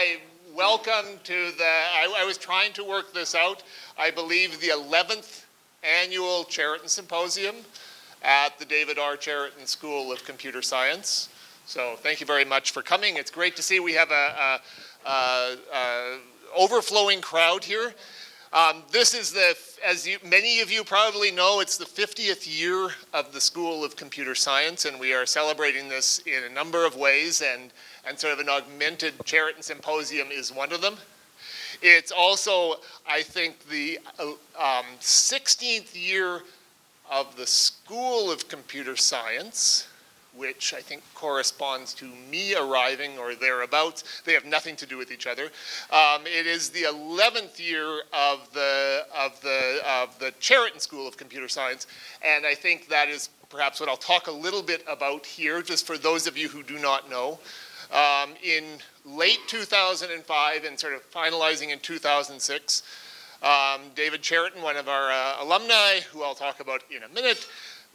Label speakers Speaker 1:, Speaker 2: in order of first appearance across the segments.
Speaker 1: Hi, welcome to I was trying to work this out. I believe the 11th annual Cheriton Symposium at the David R. Cheriton School of Computer Science. So thank you very much for coming. It's great to see we have a overflowing crowd here. This is many of you probably know, it's the 50th year of the School of Computer Science, and we are celebrating this in a number of ways, and sort of an augmented Cheriton Symposium is one of them. It's also, I think, the 16th year of the School of Computer Science, which I think corresponds to me arriving or thereabouts. They have nothing to do with each other. It is the 11th year of the Cheriton School of Computer Science, and I think that is perhaps what I'll talk a little bit about here, just for those of you who do not know. In late 2005 and sort of finalizing in 2006, David Cheriton, one of our alumni, who I'll talk about in a minute,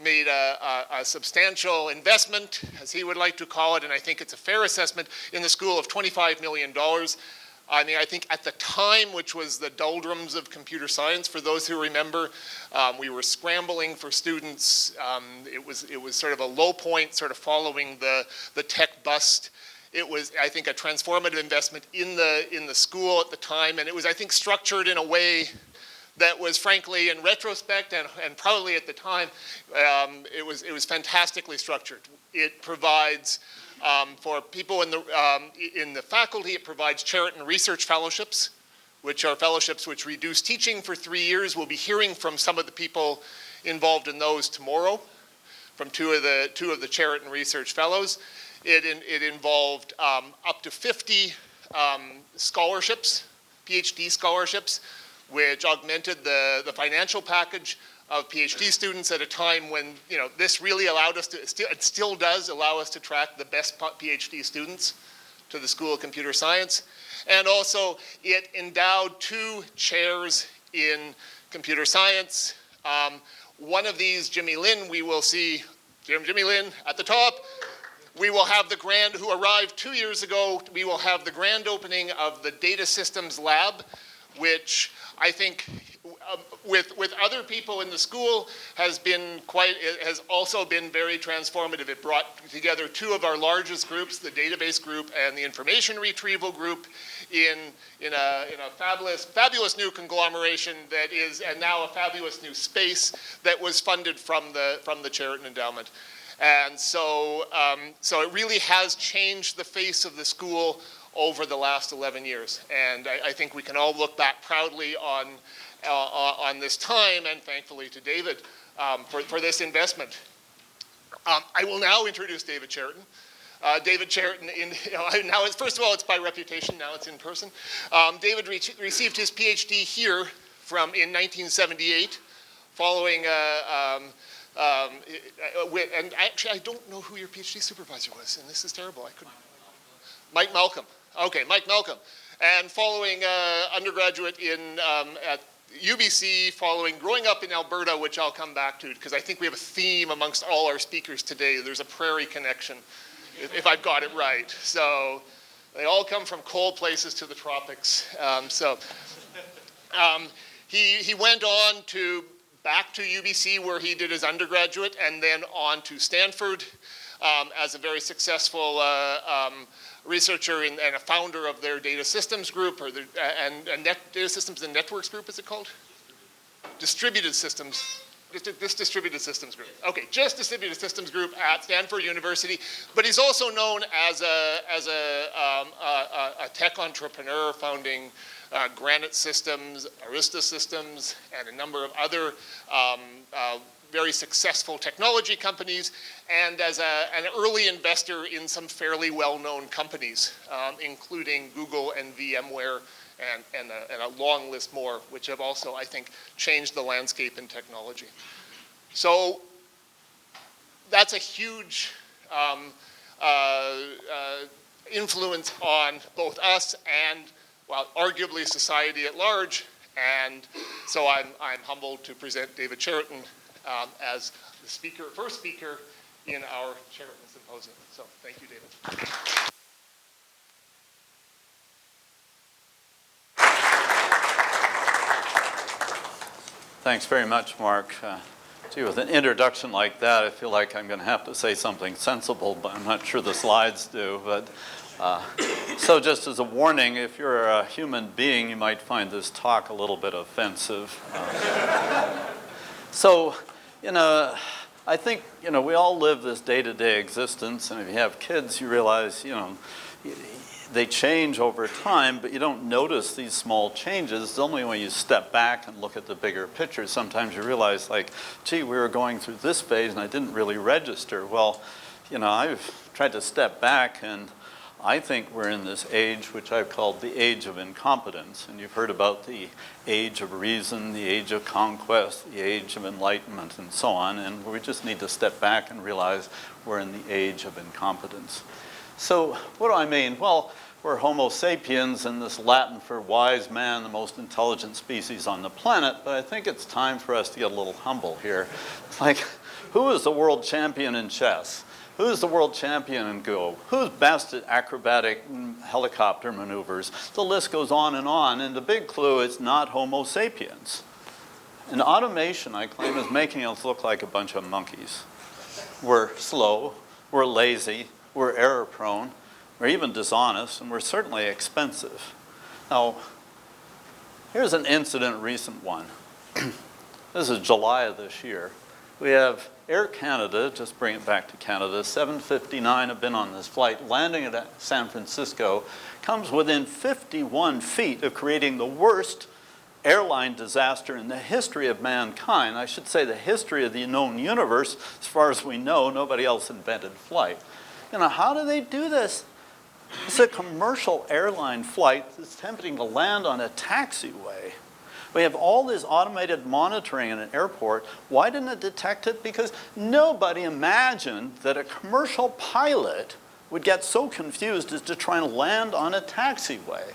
Speaker 1: made a substantial investment, as he would like to call it, and I think it's a fair assessment, in the school of $25 million. I mean, I think at the time, which was the doldrums of computer science, for those who remember, we were scrambling for students. It was sort of a low point, sort of following the tech bust. It was, I think, a transformative investment in the school at the time, and it was, I think, structured in a way that was, frankly, in retrospect and probably at the time, it was fantastically structured. It provides, for people in the faculty, it provides Cheriton Research Fellowships, which are fellowships which reduce teaching for 3 years. We'll be hearing from some of the people involved in those tomorrow, from two of the Cheriton Research Fellows. It involved up to 50 scholarships, PhD scholarships, which augmented the financial package of PhD students at a time when, you know, this really allowed us to, it still does allow us to attract the best PhD students to the School of Computer Science. And also, it endowed 2 chairs in computer science. One of these, Jimmy Lin, we will see, Jimmy Lin at the top. We will have who arrived 2 years ago, we will have the grand opening of the Data Systems Lab, which I think with other people in the school has also been very transformative. It brought together 2 of our largest groups, the database group and the information retrieval group, in a fabulous new conglomeration that is, and now a fabulous new space that was funded from the Cheriton Endowment. And so it really has changed the face of the school over the last 11 years. And I think we can all look back proudly on this time, and thankfully to David for this investment. I will now introduce David Cheriton. David Cheriton, now first of all, it's by reputation, now it's in person. David received his PhD here in 1978, following and actually I don't know who your PhD supervisor was, and this is terrible, I couldn't. Mike Malcolm. Okay, Mike Malcolm. And following undergraduate at UBC, growing up in Alberta, which I'll come back to, because I think we have a theme amongst all our speakers today. There's a prairie connection, if I've got it right. So they all come from cold places to the tropics. He went on back to UBC, where he did his undergraduate, and then on to Stanford as a very successful researcher and a founder of their data systems group, data systems and networks group, is it called? Distributed systems. This distributed systems group. Okay, just distributed systems group at Stanford University. But he's also known as a tech entrepreneur, founding Granite Systems, Arista Systems, and a number of other very successful technology companies, and as an early investor in some fairly well-known companies, including Google and VMware, and a long list more, which have also, I think, changed the landscape in technology. So that's a huge influence on both us and, well, arguably society at large. And so I'm humbled to present David Cheriton as the first speaker in our Cheriton Symposium. So thank you, David.
Speaker 2: Thanks very much, Mark. Gee, with an introduction like that, I feel like I'm going to have to say something sensible, but I'm not sure the slides do. But so just as a warning, if you're a human being, you might find this talk a little bit offensive. So, I think, we all live this day-to-day existence, and if you have kids, you realize, they change over time, but you don't notice these small changes. It's only when you step back and look at the bigger picture, sometimes you realize, like, gee, we were going through this phase and I didn't really register. Well, I've tried to step back, and I think we're in this age which I've called the age of incompetence. And you've heard about the age of reason, the age of conquest, the age of enlightenment, and so on. And we just need to step back and realize we're in the age of incompetence. So what do I mean? Well, we're Homo sapiens, and this Latin for wise man, the most intelligent species on the planet, but I think it's time for us to get a little humble here. It's like, who is the world champion in chess? Who's the world champion in Go? Who's best at acrobatic helicopter maneuvers? The list goes on, and the big clue is not Homo sapiens. And automation, I claim, is making us look like a bunch of monkeys. We're slow, we're lazy, we're error-prone, we're even dishonest, and we're certainly expensive. Now, here's an incident, a recent one. This is July of this year. We have Air Canada, just bring it back to Canada, 759 have been on this flight, landing at San Francisco, comes within 51 feet of creating the worst airline disaster in the history of mankind. I should say the history of the known universe. As far as we know, nobody else invented flight. How do they do this? It's a commercial airline flight that's attempting to land on a taxiway. We have all this automated monitoring in an airport. Why didn't it detect it? Because nobody imagined that a commercial pilot would get so confused as to try and land on a taxiway.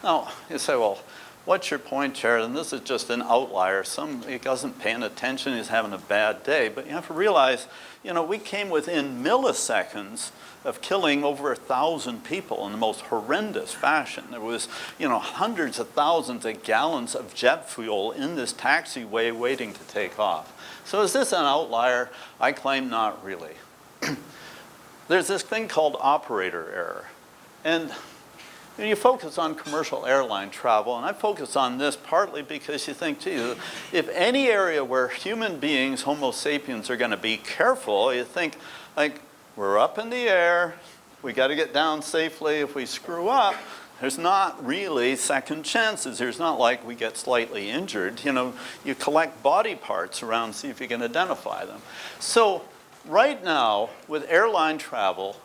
Speaker 2: Now, you say, well, what's your point, Cheriton? This is just an outlier. He wasn't paying attention, he's having a bad day. But you have to realize, we came within milliseconds of killing over 1,000 people in the most horrendous fashion. There was, hundreds of thousands of gallons of jet fuel in this taxiway waiting to take off. So is this an outlier? I claim not really. There's this thing called operator error. And you focus on commercial airline travel, and I focus on this partly because you think, gee, if any area where human beings, Homo sapiens, are going to be careful, you think, like, we're up in the air, we got to get down safely. If we screw up, there's not really second chances. There's not like we get slightly injured. You collect body parts around, see if you can identify them. So right now, with airline travel,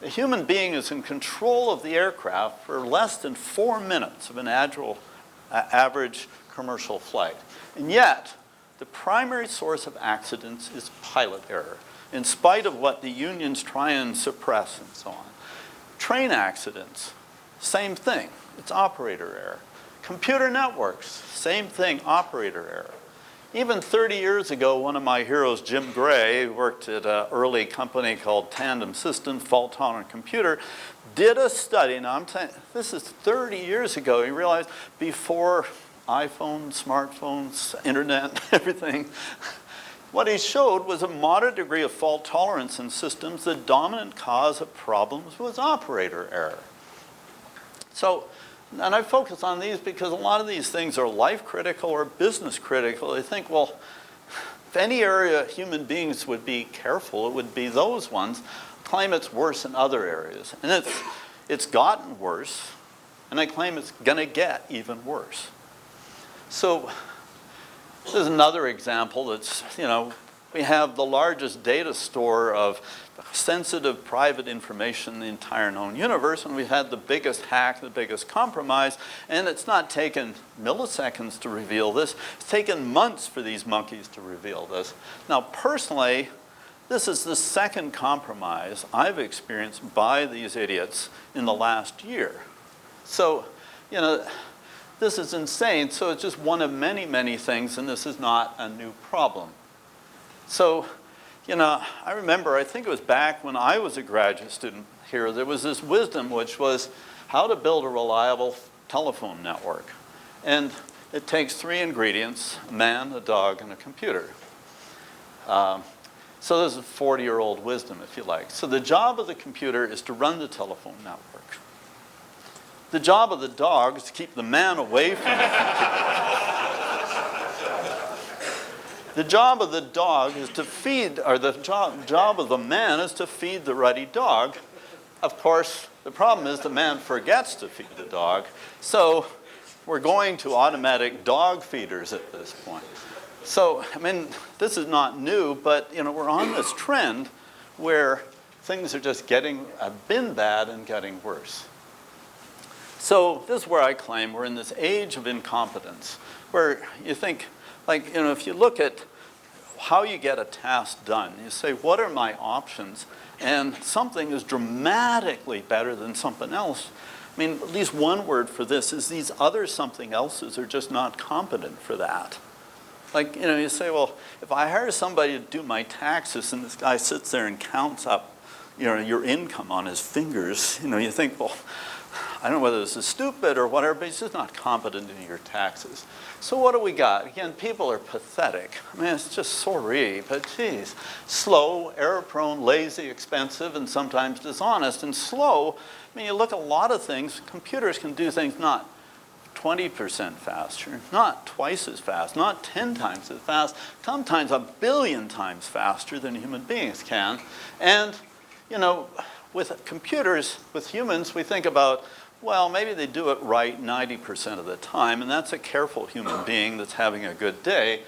Speaker 2: a human being is in control of the aircraft for less than 4 minutes of an average commercial flight. And yet, the primary source of accidents is pilot error, in spite of what the unions try and suppress and so on. Train accidents, same thing. It's operator error. Computer networks, same thing, operator error. Even 30 years ago, one of my heroes, Jim Gray, who worked at an early company called Tandem Systems, fault-tolerant computer, did a study. Now, I'm saying this is 30 years ago. He realized before iPhones, smartphones, internet, everything, what he showed was a moderate degree of fault tolerance in systems. The dominant cause of problems was operator error. So, and I focus on these because a lot of these things are life critical or business critical. I think, well, if any area human beings would be careful, it would be those ones. I claim it's worse in other areas. And it's gotten worse, and I claim it's going to get even worse. So this is another example that's, we have the largest data store of sensitive private information in the entire known universe, and we've had the biggest hack, the biggest compromise, and it's not taken milliseconds to reveal this. It's taken months for these monkeys to reveal this. Now, personally, this is the second compromise I've experienced by these idiots in the last year. So, this is insane. So it's just one of many, many things, and this is not a new problem. So, I remember, I think it was back when I was a graduate student here, there was this wisdom which was how to build a reliable telephone network. And, it takes three ingredients: a man, a dog, and a computer. So this is 40-year-old wisdom, if you like. So the job of the computer is to run the telephone network. The job of the dog is to keep the man away from the computer. The job of the dog is to feed, or the job of the man is to feed the ruddy dog. Of course, the problem is the man forgets to feed the dog. So we're going to automatic dog feeders at this point. So, I mean, this is not new, but we're on this trend where things are just have been bad and getting worse. So this is where I claim we're in this age of incompetence, where you think, like, if you look at how you get a task done, you say, what are my options? And something is dramatically better than something else. I mean, at least one word for this is these other something else's are just not competent for that. Like, you say, well, if I hire somebody to do my taxes and this guy sits there and counts up, your income on his fingers, you think, well, I don't know whether this is stupid or whatever, but he's just not competent in your taxes. So what do we got? Again, people are pathetic. I mean, it's just sorry, but geez. Slow, error-prone, lazy, expensive, and sometimes dishonest. And slow, I mean, you look at a lot of things, computers can do things not 20% faster, not twice as fast, not 10 times as fast, sometimes 1 billion times faster than human beings can. And, with computers, with humans, we think about, well, maybe they do it right 90% of the time, and that's a careful human being that's having a good day.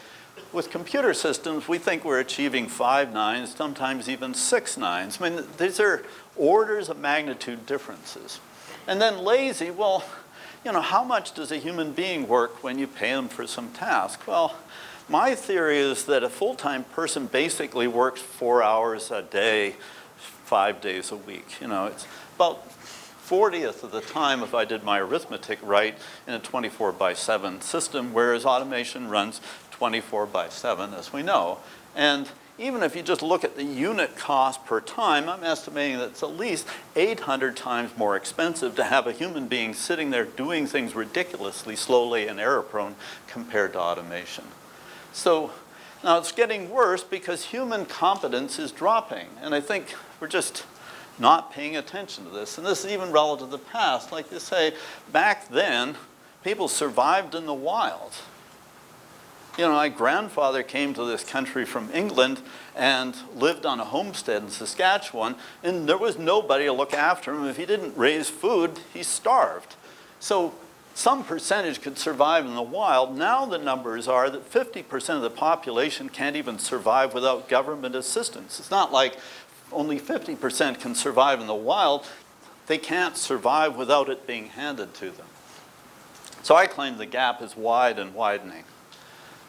Speaker 2: With computer systems, we think we're achieving 5 nines, sometimes even 6 nines. I mean, these are orders of magnitude differences. And then lazy, well, how much does a human being work when you pay them for some task? Well, my theory is that a full-time person basically works 4 hours a day, 5 days a week. It's about 40th of the time if I did my arithmetic right in a 24/7 system, whereas automation runs 24/7, as we know. And even if you just look at the unit cost per time, I'm estimating that it's at least 800 times more expensive to have a human being sitting there doing things ridiculously slowly and error-prone compared to automation. So now it's getting worse because human competence is dropping. And I think we're just not paying attention to this. And this is even relative to the past. Like they say, back then, people survived in the wild. My grandfather came to this country from England and lived on a homestead in Saskatchewan, and there was nobody to look after him. If he didn't raise food, he starved. So some percentage could survive in the wild. Now the numbers are that 50% of the population can't even survive without government assistance. It's not like only 50% can survive in the wild. They can't survive without it being handed to them. So I claim the gap is wide and widening.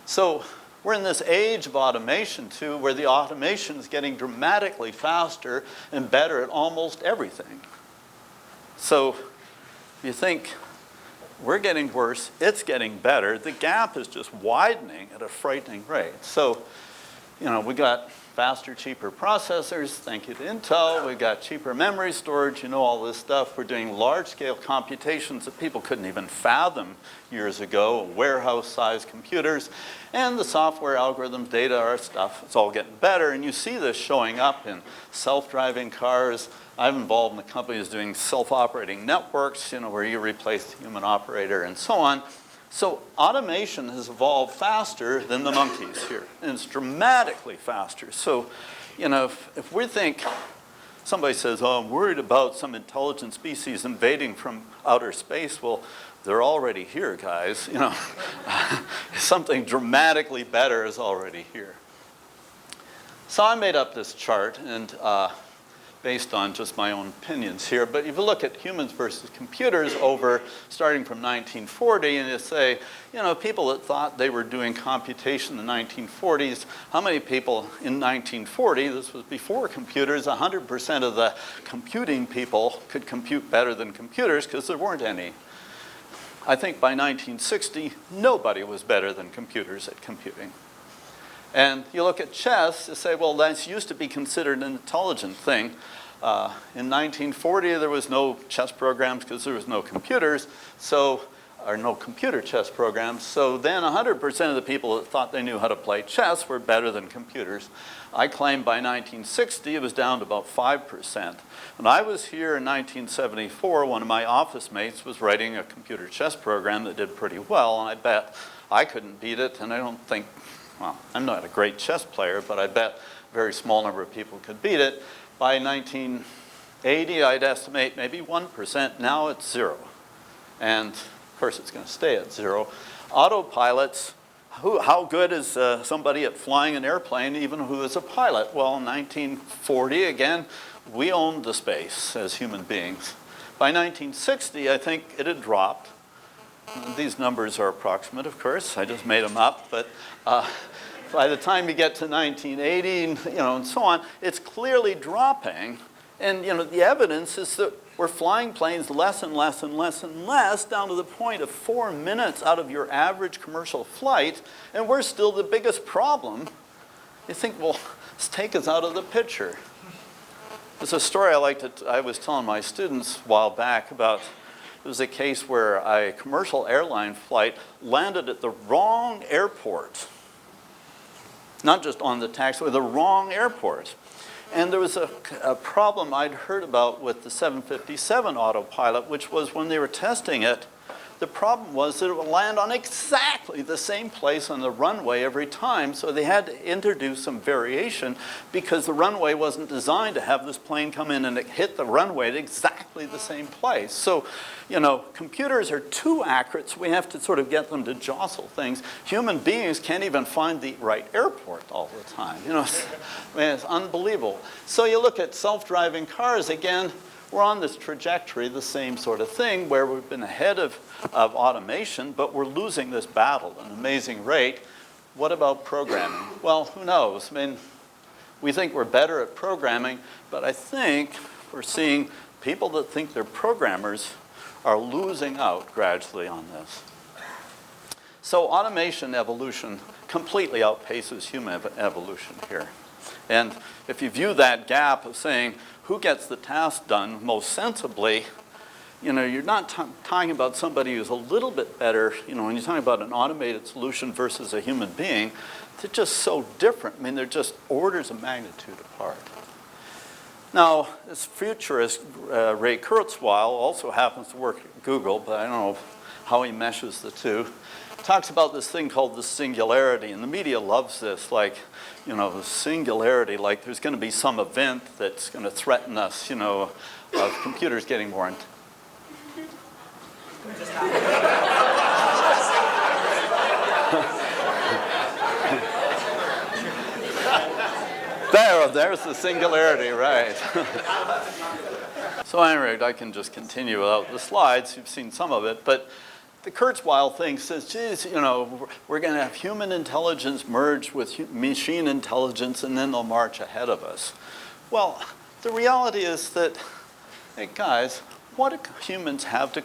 Speaker 2: So we're in this age of automation, too, where the automation is getting dramatically faster and better at almost everything. So you think, we're getting worse, it's getting better. The gap is just widening at a frightening rate. So, we got faster, cheaper processors, thank you to Intel. We've got cheaper memory storage, all this stuff. We're doing large-scale computations that people couldn't even fathom years ago, warehouse-sized computers. And the software algorithms, data, our stuff, it's all getting better. And you see this showing up in self-driving cars. I'm involved in the company that's doing self-operating networks, where you replace the human operator and so on. So automation has evolved faster than the monkeys here, and it's dramatically faster. So, if we think, somebody says, oh, I'm worried about some intelligent species invading from outer space, well, they're already here, guys. Something dramatically better is already here. So I made up this chart, and based on just my own opinions here. But if you look at humans versus computers starting from 1940, and you say, people that thought they were doing computation in the 1940s, how many people in 1940, this was before computers, 100% of the computing people could compute better than computers because there weren't any. I think by 1960, nobody was better than computers at computing. And you look at chess, you say, well, that used to be considered an intelligent thing. In 1940, there was no chess programs because there was no computers. So or no computer chess programs. So then 100% of the people that thought they knew how to play chess were better than computers. I claim by 1960 it was down to about 5%. When I was here in 1974, one of my office mates was writing a computer chess program that did pretty well, and I bet I couldn't beat it, and I don't think, well, I'm not a great chess player, but I bet a very small number of people could beat it. By 1980, I'd estimate maybe 1%. Now it's 0. And of course, it's going to stay at 0. Autopilots, how good is somebody at flying an airplane, even who is a pilot? Well, in 1940, again, we owned the space as human beings. By 1960, I think it had dropped. These numbers are approximate, of course. I just made them up. But by the time you get to 1980, and so on, it's clearly dropping. And the evidence is that we're flying planes less and less and less and less, down to the point of 4 minutes out of your average commercial flight, and we're still the biggest problem. You think, well, let's take us out of the picture. There's a story I was telling my students a while back about. It was a case where a commercial airline flight landed at the wrong airport. Not just on the taxiway, the wrong airport. And there was a problem I'd heard about with the 757 autopilot, which was when they were testing it, the problem was that it would land on exactly the same place on the runway every time. So they had to introduce some variation because the runway wasn't designed to have this plane come in and hit the runway at exactly the same place. So, computers are too accurate, so we have to sort of get them to jostle things. Human beings can't even find the right airport all the time. It's unbelievable. So you look at self-driving cars, again, we're on this trajectory, the same sort of thing, where we've been ahead of automation, but we're losing this battle at an amazing rate. What about programming? Well, who knows? We think we're better at programming, but I think we're seeing people that think they're programmers are losing out gradually on this. So automation evolution completely outpaces human evolution here. And if you view that gap of saying, who gets the task done most sensibly, you're not talking about somebody who's a little bit better, when you're talking about an automated solution versus a human being, they're just so different. They're just orders of magnitude apart. Now, this futurist, Ray Kurzweil, also happens to work at Google, but I don't know how he meshes the two. Talks about this thing called the singularity, and the media loves this, the singularity, like there's going to be some event that's going to threaten us, of computers getting more There's the singularity, right. So anyway, I can just continue without the slides. You've seen some of it, but the Kurzweil thing says, geez, we're going to have human intelligence merge with machine intelligence, and then they'll march ahead of us. Well, the reality is that, hey guys, what do humans have to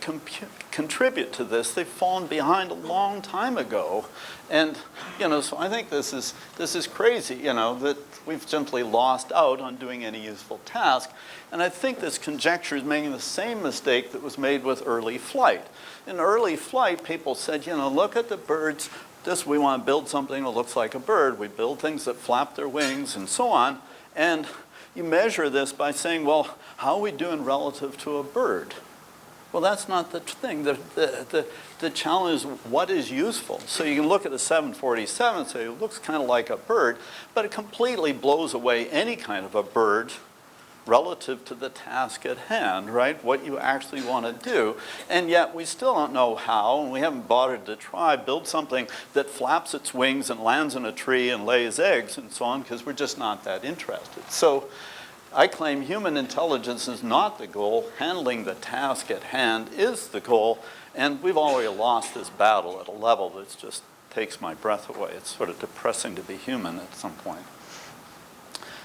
Speaker 2: contribute to this? They've fallen behind a long time ago. And, so I think this is crazy, that we've simply lost out on doing any useful task. And I think this conjecture is making the same mistake that was made with early flight. In early flight, people said, look at the birds. We want to build something that looks like a bird. We build things that flap their wings and so on. And you measure this by saying, well, how are we doing relative to a bird? Well, that's not the thing. The challenge is what is useful. So you can look at a 747 and say, it looks kind of like a bird, but it completely blows away any kind of a bird relative to the task at hand, right? What you actually want to do. And yet we still don't know how, and we haven't bothered to try, build something that flaps its wings and lands in a tree and lays eggs and so on, because we're just not that interested. So I claim human intelligence is not the goal. Handling the task at hand is the goal, and we've already lost this battle at a level that just takes my breath away. It's sort of depressing to be human at some point.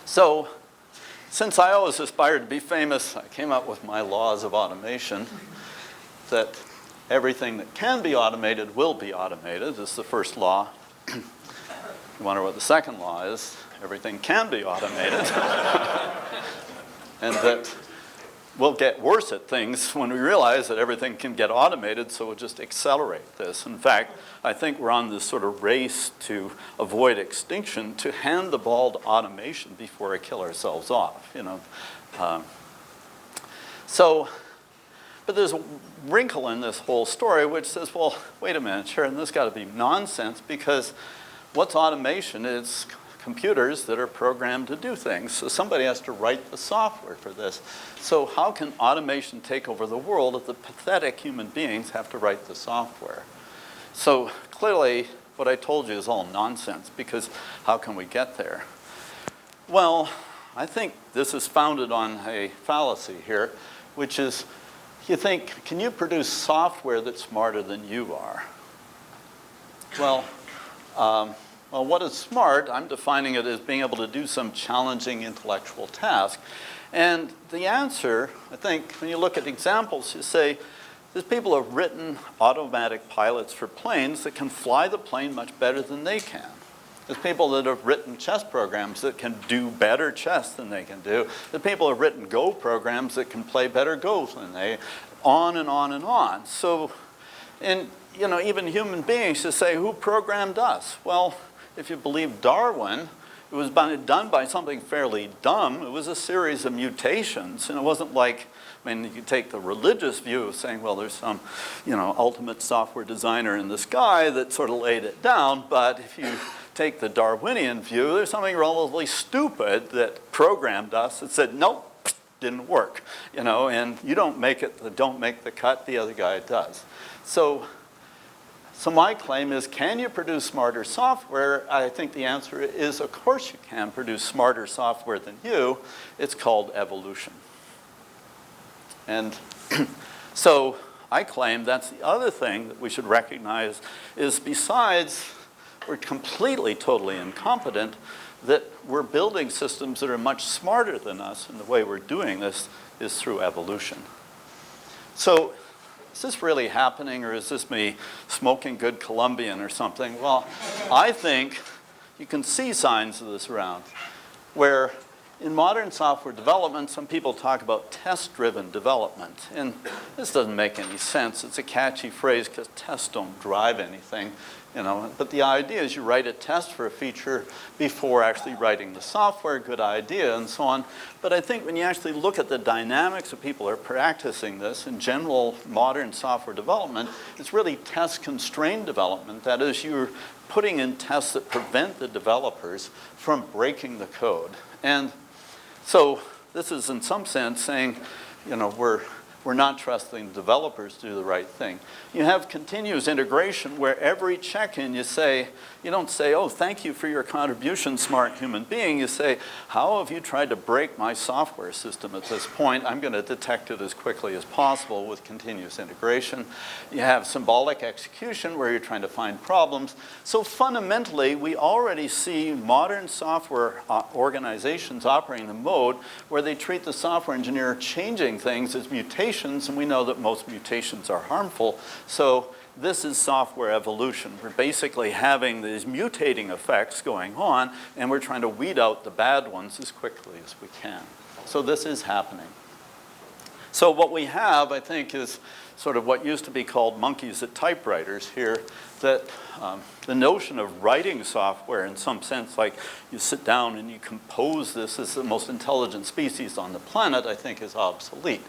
Speaker 2: So, since I always aspired to be famous, I came up with my laws of automation, that everything that can be automated will be automated. This is the first law. You wonder what the second law is. Everything can be automated. And that we'll get worse at things when we realize that everything can get automated, so we'll just accelerate this. In fact, I think we're on this sort of race to avoid extinction, to hand the ball to automation before we kill ourselves off, you know. But there's a wrinkle in this whole story which says, well, wait a minute, Cheriton, this got to be nonsense, because what's automation? It's computers that are programmed to do things. So somebody has to write the software for this. So how can automation take over the world if the pathetic human beings have to write the software? So clearly, what I told you is all nonsense, because how can we get there? Well, I think this is founded on a fallacy here, which is, you think, can you produce software that's smarter than you are? Well, what is smart? I'm defining it as being able to do some challenging intellectual task. And the answer, I think, when you look at examples, you say, there's people who have written automatic pilots for planes that can fly the plane much better than they can. There's people that have written chess programs that can do better chess than they can do. There's people who have written Go programs that can play better Go than they, on and on and on. So, and you know, even human beings just say, who programmed us? Well, if you believe Darwin, it was done by something fairly dumb. It was a series of mutations, and it wasn't like, I mean, you could take the religious view of saying, well, there's some, you know, ultimate software designer in the sky that sort of laid it down, but if you take the Darwinian view, there's something relatively stupid that programmed us that said, nope, didn't work, you know, and you don't make the cut, the other guy does. So my claim is, can you produce smarter software? I think the answer is, of course you can produce smarter software than you. It's called evolution. And so I claim that's the other thing that we should recognize is, besides we're completely, totally incompetent, that we're building systems that are much smarter than us, and the way we're doing this is through evolution. So is this really happening, or is this me smoking good Colombian or something? Well, I think you can see signs of this around, where in modern software development, some people talk about test-driven development. And this doesn't make any sense. It's a catchy phrase because tests don't drive anything, you know. But the idea is you write a test for a feature before actually writing the software, good idea, and so on. But I think when you actually look at the dynamics of people who are practicing this in general modern software development, it's really test-constrained development. That is, you're putting in tests that prevent the developers from breaking the code. And so this is, in some sense, saying, you know, we're not trusting the developers to do the right thing. You have continuous integration where every check-in you say, you don't say, oh, thank you for your contribution, smart human being. You say, how have you tried to break my software system at this point? I'm going to detect it as quickly as possible with continuous integration. You have symbolic execution where you're trying to find problems. So fundamentally, we already see modern software organizations operating in the mode where they treat the software engineer changing things as mutations, and we know that most mutations are harmful. So this is software evolution. We're basically having these mutating effects going on, and we're trying to weed out the bad ones as quickly as we can. So this is happening. So what we have, I think, is sort of what used to be called monkeys at typewriters here, that the notion of writing software in some sense, like you sit down and you compose this as the most intelligent species on the planet, I think is obsolete.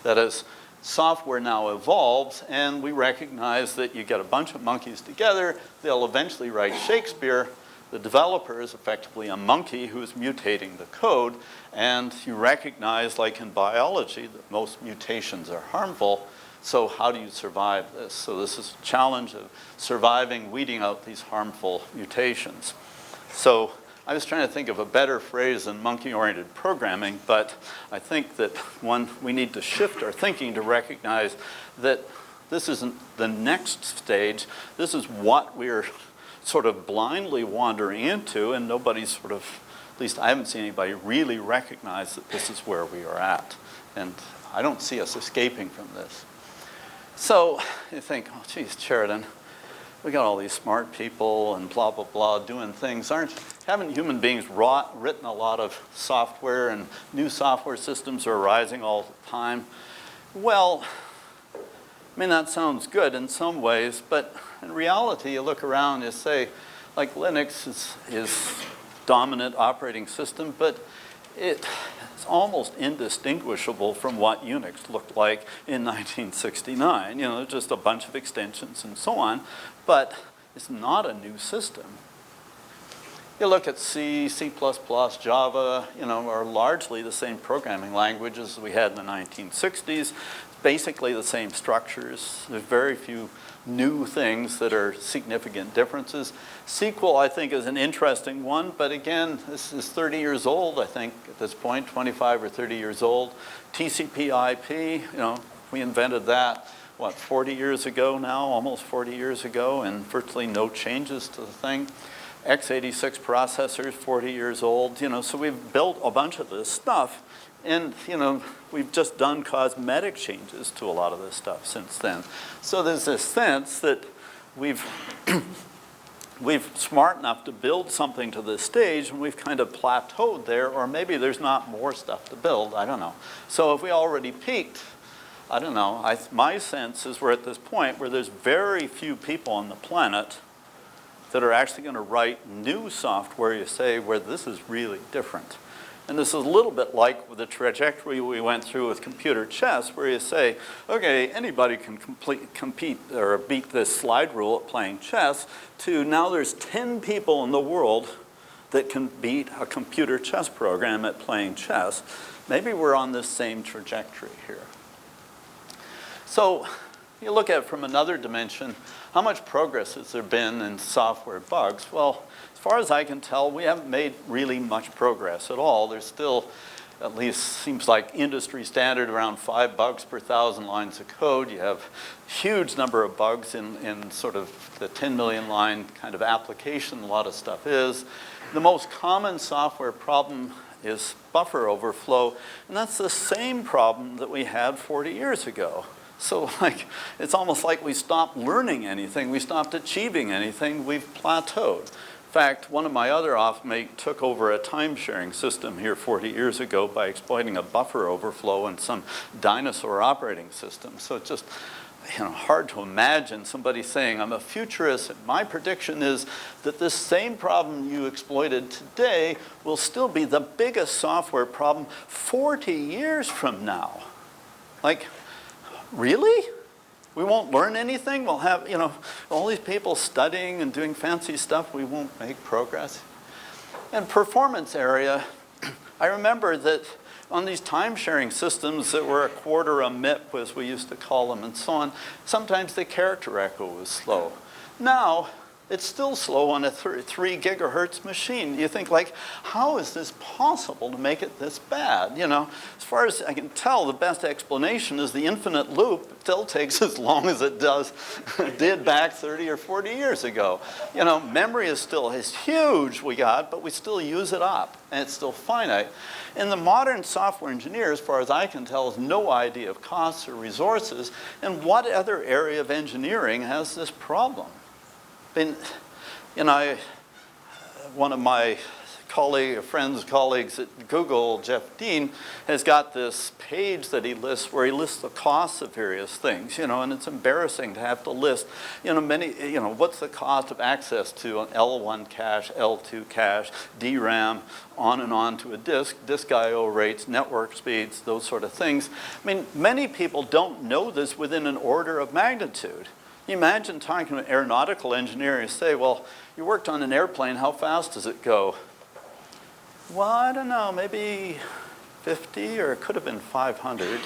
Speaker 2: That is, software now evolves, and we recognize that you get a bunch of monkeys together, they'll eventually write Shakespeare. The developer is effectively a monkey who's mutating the code, and you recognize, like in biology, that most mutations are harmful. So how do you survive this? So this is a challenge of surviving, weeding out these harmful mutations. So I was trying to think of a better phrase than monkey-oriented programming, but I think that we need to shift our thinking to recognize that this isn't the next stage. This is what we're sort of blindly wandering into, and nobody's sort of, at least I haven't seen anybody really recognize that this is where we are at. And I don't see us escaping from this. So you think, oh, geez, Cheriton, we got all these smart people and blah, blah, blah doing things. Haven't human beings written a lot of software, and new software systems are arising all the time? Well, I mean, that sounds good in some ways, but in reality, you look around, you say, like Linux is dominant operating system, but it's almost indistinguishable from what Unix looked like in 1969. You know, just a bunch of extensions and so on, but it's not a new system. You look at C, C++, Java, you know, are largely the same programming languages we had in the 1960s, basically the same structures. There's very few new things that are significant differences. SQL, I think, is an interesting one, but again, this is 30 years old, I think, at this point, 25 or 30 years old. TCP/IP, you know, we invented that, what, 40 years ago now, almost 40 years ago, and virtually no changes to the thing. x86 processors, 40 years old, you know, so we've built a bunch of this stuff, and, you know, we've just done cosmetic changes to a lot of this stuff since then. So there's this sense that we've smart enough to build something to this stage, and we've kind of plateaued there, or maybe there's not more stuff to build, I don't know. So if we already peaked, I don't know, my sense is we're at this point where there's very few people on the planet that are actually going to write new software, you say, where this is really different. And this is a little bit like the trajectory we went through with computer chess, where you say, okay, anybody can compete or beat this slide rule at playing chess, to now there's 10 people in the world that can beat a computer chess program at playing chess. Maybe we're on this same trajectory here. So you look at it from another dimension, how much progress has there been in software bugs? Well, as far as I can tell, we haven't made really much progress at all. There's still, at least seems like industry standard, around 5 bugs per 1,000 lines of code. You have a huge number of bugs in sort of the 10 million line kind of application, a lot of stuff is. The most common software problem is buffer overflow, and that's the same problem that we had 40 years ago. So like, it's almost like we stopped learning anything, we stopped achieving anything, we've plateaued. In fact, one of my other off-mates took over a time-sharing system here 40 years ago by exploiting a buffer overflow in some dinosaur operating system. So it's just, you know, hard to imagine somebody saying, I'm a futurist, and my prediction is that this same problem you exploited today will still be the biggest software problem 40 years from now. Like, really? We won't learn anything? We'll have, you know, all these people studying and doing fancy stuff, we won't make progress? And performance area, I remember that on these time-sharing systems that were a quarter a MIP, as we used to call them, and so on, sometimes the character echo was slow. Now, it's still slow on a 3 gigahertz machine. You think, like, how is this possible to make it this bad? You know, as far as I can tell, the best explanation is the infinite loop still takes as long as it did back 30 or 40 years ago. You know, memory is huge we got, but we still use it up, and it's still finite. And the modern software engineer, as far as I can tell, has no idea of costs or resources, and what other area of engineering has this problem? I mean, you know, one of my colleagues at Google, Jeff Dean, has got this page that he lists where he lists the costs of various things, you know, and it's embarrassing to have to list, you know, what's the cost of access to an L1 cache, L2 cache, DRAM, on and on to a disk I/O rates, network speeds, those sort of things. I mean, many people don't know this within an order of magnitude. You imagine talking to an aeronautical engineer and say, well, you worked on an airplane, how fast does it go? Well, I don't know, maybe 50, or it could have been 500.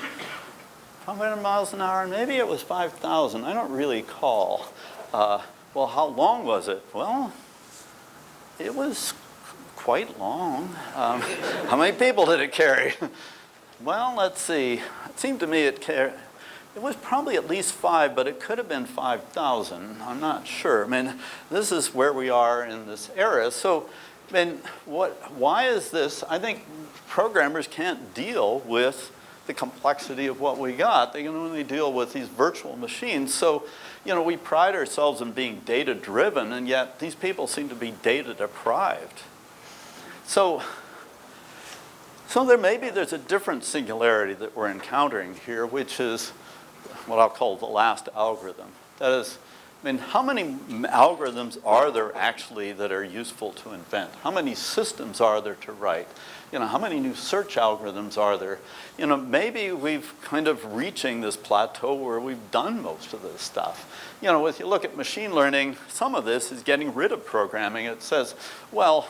Speaker 2: 500 miles an hour, and maybe it was 5,000, I don't really recall. Well, how long was it? Well, it was quite long. How many people did it carry? Well, let's see, it seemed to me it was probably at least 5, but it could have been 5,000. I'm not sure. I mean, this is where we are in this era. So, I mean, why is this? I think programmers can't deal with the complexity of what we got. They can only deal with these virtual machines. So, we pride ourselves in being data-driven, and yet these people seem to be data-deprived. So there's a different singularity that we're encountering here, which is what I'll call the last algorithm. That is, how many algorithms are there actually that are useful to invent? How many systems are there to write? How many new search algorithms are there? Maybe we've kind of reaching this plateau where we've done most of this stuff. If you look at machine learning, some of this is getting rid of programming. It says, well,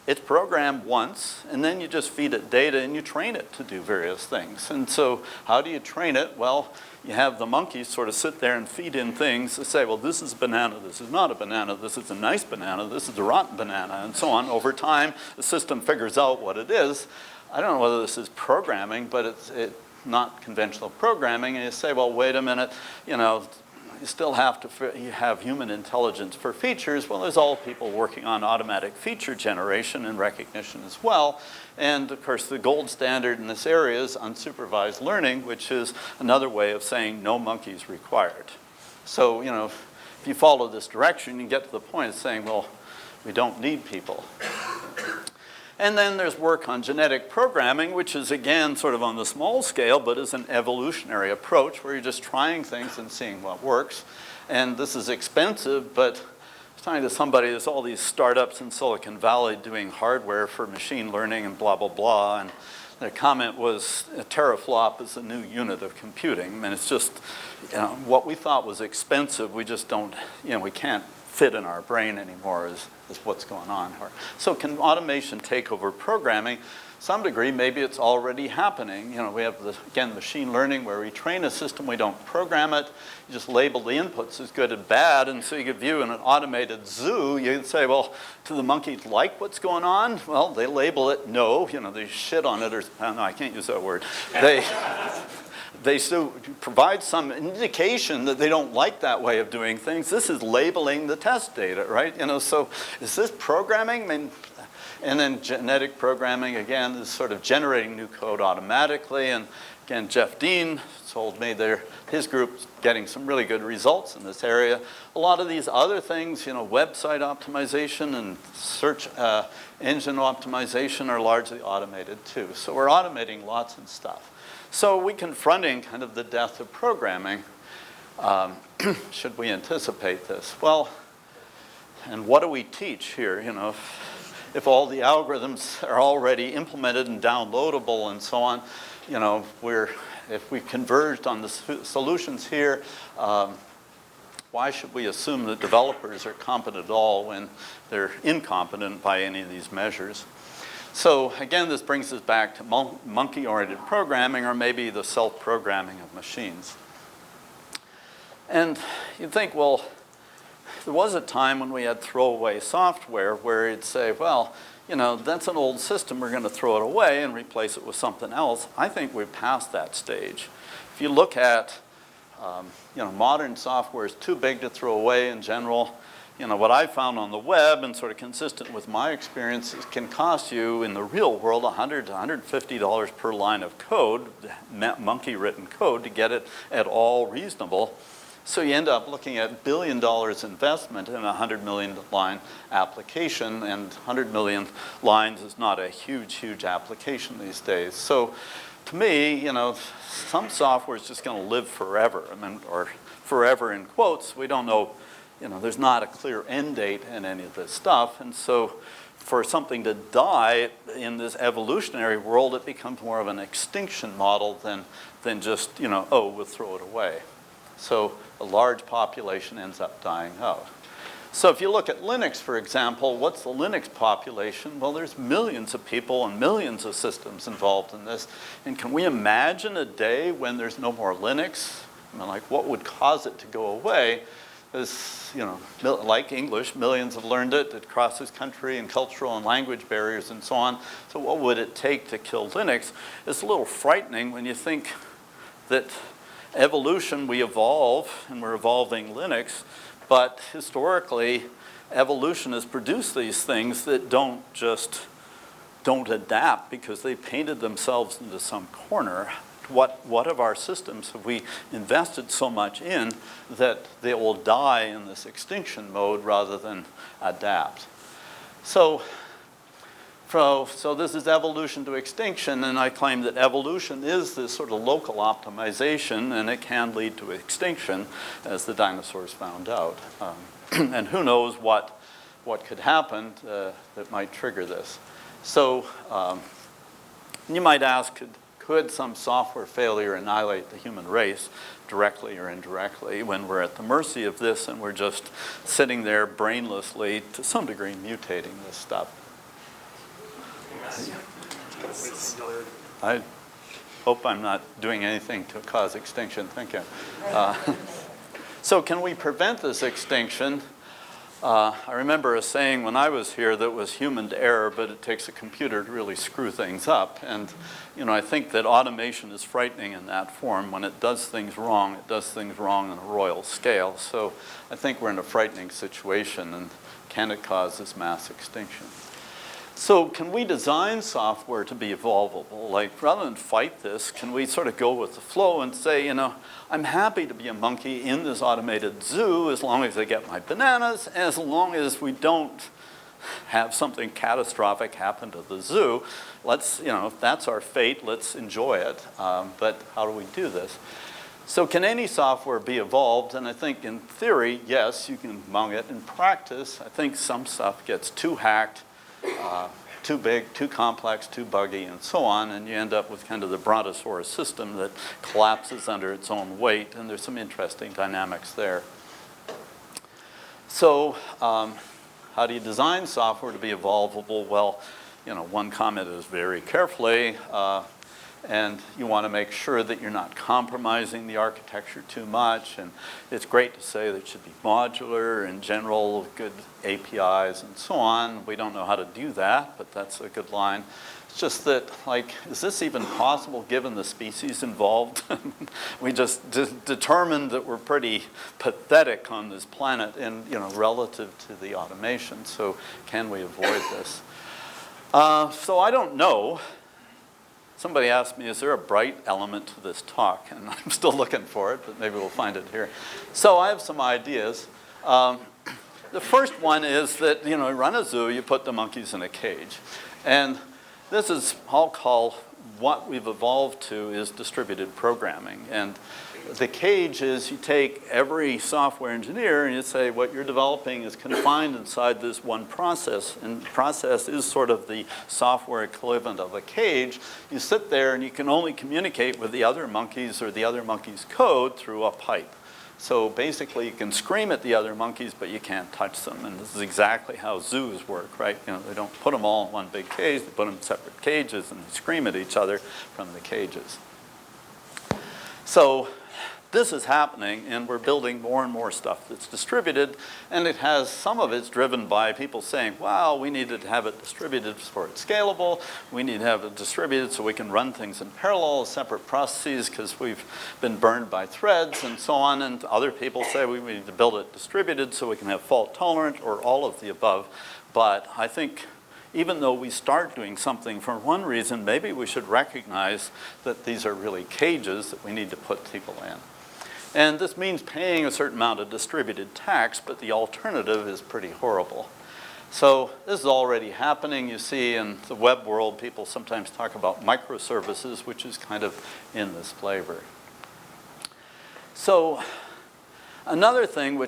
Speaker 2: it's programmed once, and then you just feed it data and you train it to do various things. And so how do you train it? Well, you have the monkeys sort of sit there and feed in things to say, well, this is a banana, this is not a banana, this is a nice banana, this is a rotten banana, and so on. Over time, the system figures out what it is. I don't know whether this is programming, but it's not conventional programming. And you say, well, wait a minute, you still have to have human intelligence for features. Well, there's all people working on automatic feature generation and recognition as well. And of course, the gold standard in this area is unsupervised learning, which is another way of saying no monkeys required. So, if you follow this direction, you get to the point of saying, well, we don't need people. And then there's work on genetic programming, which is, again, sort of on the small scale, but is an evolutionary approach where you're just trying things and seeing what works. And this is expensive, but I was talking to somebody, there's all these startups in Silicon Valley doing hardware for machine learning and blah, blah, blah. And their comment was, a teraflop is a new unit of computing. And it's just, what we thought was expensive, we just don't, we can't fit in our brain anymore is what's going on. So can automation take over programming? Some degree, maybe it's already happening. We have, again, machine learning where we train a system, we don't program it. You just label the inputs as good and bad, and so you could view in an automated zoo, you'd say, well, do the monkeys like what's going on? Well, they label it no, they shit on it, or, no, I can't use that word. They still provide some indication that they don't like that way of doing things. This is labeling the test data, right? So is this programming? And then genetic programming, again, is sort of generating new code automatically. And again, Jeff Dean told me his group's getting some really good results in this area. A lot of these other things, website optimization and search engine optimization are largely automated too. So we're automating lots of stuff. So we're confronting kind of the death of programming. Should we anticipate this? Well, and what do we teach here? If all the algorithms are already implemented and downloadable and so on, if we converged on the solutions here, why should we assume that developers are competent at all when they're incompetent by any of these measures? So again, this brings us back to monkey-oriented programming, or maybe the self-programming of machines. And you'd think, well, there was a time when we had throwaway software where you'd say, well, that's an old system, we're going to throw it away and replace it with something else. I think we're past that stage. If you look at, modern software is too big to throw away in general. What I found on the web, and sort of consistent with my experience, it can cost you in the real world $100 to $150 per line of code, monkey-written code, to get it at all reasonable. So you end up looking at $1 billion investment in a 100 million line application, and 100 million lines is not a huge, huge application these days. So to me, some software is just going to live forever, or forever in quotes. We don't know. There's not a clear end date in any of this stuff. And so for something to die in this evolutionary world, it becomes more of an extinction model than just, we'll throw it away. So a large population ends up dying out. So if you look at Linux, for example, what's the Linux population? Well, there's millions of people and millions of systems involved in this. And can we imagine a day when there's no more Linux? What would cause it to go away? Is, like English, millions have learned it. It crosses country and cultural and language barriers and so on. So what would it take to kill Linux? It's a little frightening when you think that evolution, we evolve, and we're evolving Linux, but historically, evolution has produced these things that don't just don't adapt because they painted themselves into some corner. What of our systems have we invested so much in that they will die in this extinction mode rather than adapt? So this is evolution to extinction, and I claim that evolution is this sort of local optimization, and it can lead to extinction, as the dinosaurs found out. And who knows what could happen that might trigger this. So you might ask, could some software failure annihilate the human race directly or indirectly when we're at the mercy of this and we're just sitting there brainlessly, to some degree, mutating this stuff? I hope I'm not doing anything to cause extinction. Thank you. So can we prevent this extinction? I remember a saying when I was here that was human to error, but it takes a computer to really screw things up. And I think that automation is frightening in that form. When it does things wrong, it does things wrong on a royal scale. So I think we're in a frightening situation, and can it cause this mass extinction? So can we design software to be evolvable? Like, rather than fight this, can we sort of go with the flow and say, I'm happy to be a monkey in this automated zoo as long as I get my bananas, as long as we don't have something catastrophic happen to the zoo. Let's, if that's our fate, let's enjoy it. But how do we do this? So can any software be evolved? And I think in theory, yes, you can mung it. In practice, I think some stuff gets too hacked, too big, too complex, too buggy, and so on, and you end up with kind of the brontosaurus system that collapses under its own weight, and there's some interesting dynamics there. So how do you design software to be evolvable? Well, one comment is very carefully, and you want to make sure that you're not compromising the architecture too much. And it's great to say that it should be modular in general, good APIs and so on. We don't know how to do that, but that's a good line. It's just that, is this even possible given the species involved? We just determined that we're pretty pathetic on this planet and, relative to the automation. So can we avoid this? So I don't know. Somebody asked me, is there a bright element to this talk? And I'm still looking for it, but maybe we'll find it here. So I have some ideas. The first one is that, you run a zoo, you put the monkeys in a cage. And this is, I'll call, what we've evolved to is distributed programming. And the cage is you take every software engineer and you say what you're developing is confined inside this one process, and the process is sort of the software equivalent of a cage. You sit there and you can only communicate with the other monkeys or the other monkeys' code through a pipe. So basically you can scream at the other monkeys, but you can't touch them. And this is exactly how zoos work, right? They don't put them all in one big cage, they put them in separate cages and they scream at each other from the cages. So this is happening, and we're building more and more stuff that's distributed, and it has, some of it's driven by people saying, wow, we need to have it distributed for it's scalable, we need to have it distributed so we can run things in parallel, separate processes, because we've been burned by threads and so on, and other people say we need to build it distributed so we can have fault tolerant, or all of the above. But I think even though we start doing something for one reason, maybe we should recognize that these are really cages that we need to put people in. And this means paying a certain amount of distributed tax, but the alternative is pretty horrible. So this is already happening. You see in the web world, people sometimes talk about microservices, which is kind of in this flavor. So another thing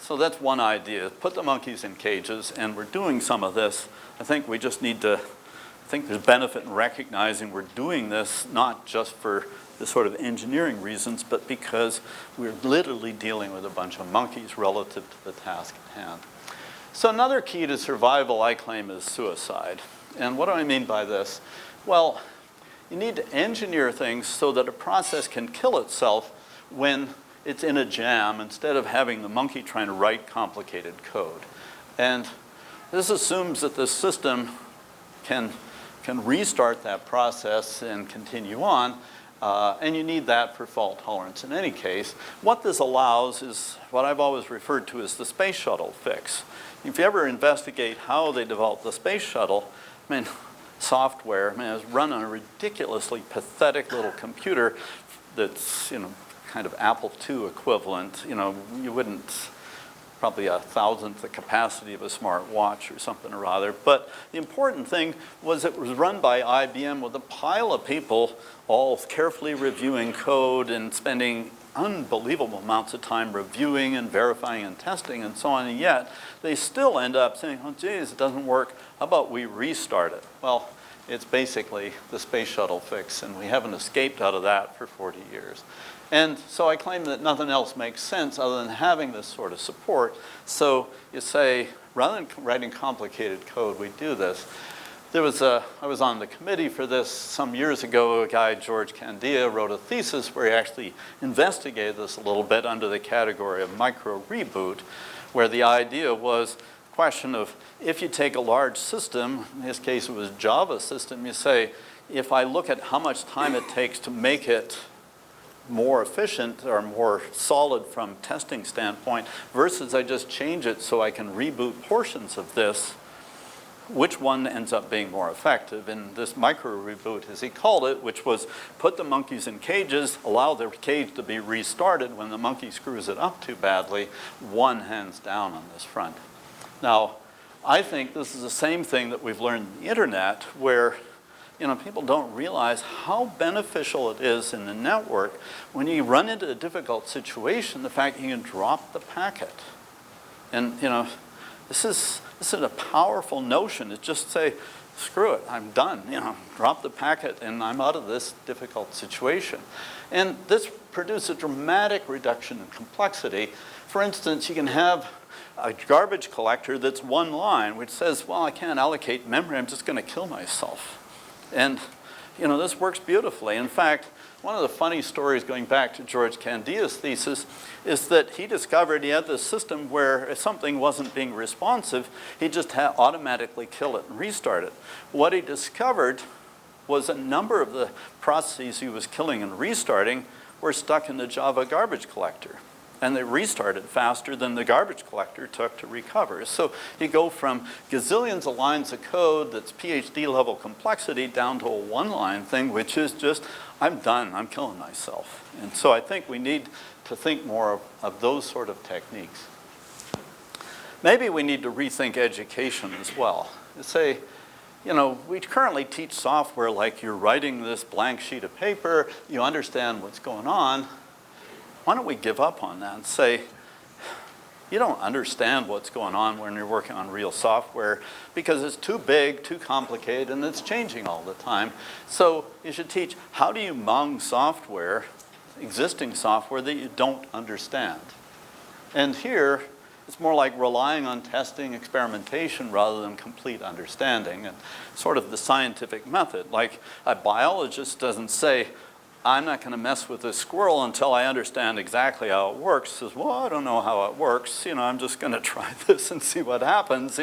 Speaker 2: so that's one idea, put the monkeys in cages, and we're doing some of this. I think we just need to, I think there's benefit in recognizing we're doing this not just for the sort of engineering reasons, but because we're literally dealing with a bunch of monkeys relative to the task at hand. So another key to survival, I claim, is suicide. And what do I mean by this? Well, you need to engineer things so that a process can kill itself when it's in a jam instead of having the monkey trying to write complicated code. And this assumes that the system can restart that process and continue on. And you need that for fault tolerance in any case. What this allows is what I've always referred to as the space shuttle fix. If you ever investigate how they developed the space shuttle, I mean, software. I mean, it was run on a ridiculously pathetic little computer that's, kind of Apple II equivalent. You wouldn't, probably 1,000th the capacity of a smart watch or something or other. But the important thing was it was run by IBM with a pile of people all carefully reviewing code and spending unbelievable amounts of time reviewing and verifying and testing and so on, and yet they still end up saying, oh geez, it doesn't work, how about we restart it? Well, it's basically the space shuttle fix, and we haven't escaped out of that for 40 years. And so I claim that nothing else makes sense other than having this sort of support. So you say, rather than writing complicated code, we do this. I was on the committee for this some years ago. A guy, George Candia, wrote a thesis where he actually investigated this a little bit under the category of micro reboot, where the idea was the question of if you take a large system, in this case it was a Java system, you say, if I look at how much time it takes to make it more efficient or more solid from testing standpoint versus I just change it so I can reboot portions of this, which one ends up being more effective? And this micro reboot, as he called it, which was put the monkeys in cages, allow the cage to be restarted when the monkey screws it up too badly, won hands down on this front. Now, I think this is the same thing that we've learned in the internet, where people don't realize how beneficial it is in the network when you run into a difficult situation, the fact you can drop the packet. And this is a powerful notion to just say, screw it, I'm done. Drop the packet and I'm out of this difficult situation. And this produces a dramatic reduction in complexity. For instance, you can have a garbage collector that's one line, which says, well, I can't allocate memory, I'm just going to kill myself. And this works beautifully. In fact, one of the funny stories going back to George Candia's thesis is that he discovered he had this system where if something wasn't being responsive, he'd just automatically kill it and restart it. What he discovered was a number of the processes he was killing and restarting were stuck in the Java garbage collector. And they restarted faster than the garbage collector took to recover. So you go from gazillions of lines of code that's PhD level complexity down to a one-line thing, which is just, I'm done, I'm killing myself. And so I think we need to think more of those sort of techniques. Maybe we need to rethink education as well. Say, we currently teach software like you're writing this blank sheet of paper, you understand what's going on. Why don't we give up on that and say, you don't understand what's going on when you're working on real software because it's too big, too complicated, and it's changing all the time. So you should teach, how do you mung software, existing software, that you don't understand? And here, it's more like relying on testing, experimentation, rather than complete understanding, and sort of the scientific method. Like a biologist doesn't say, I'm not going to mess with this squirrel until I understand exactly how it works. Says, well, I don't know how it works. I'm just going to try this and see what happens,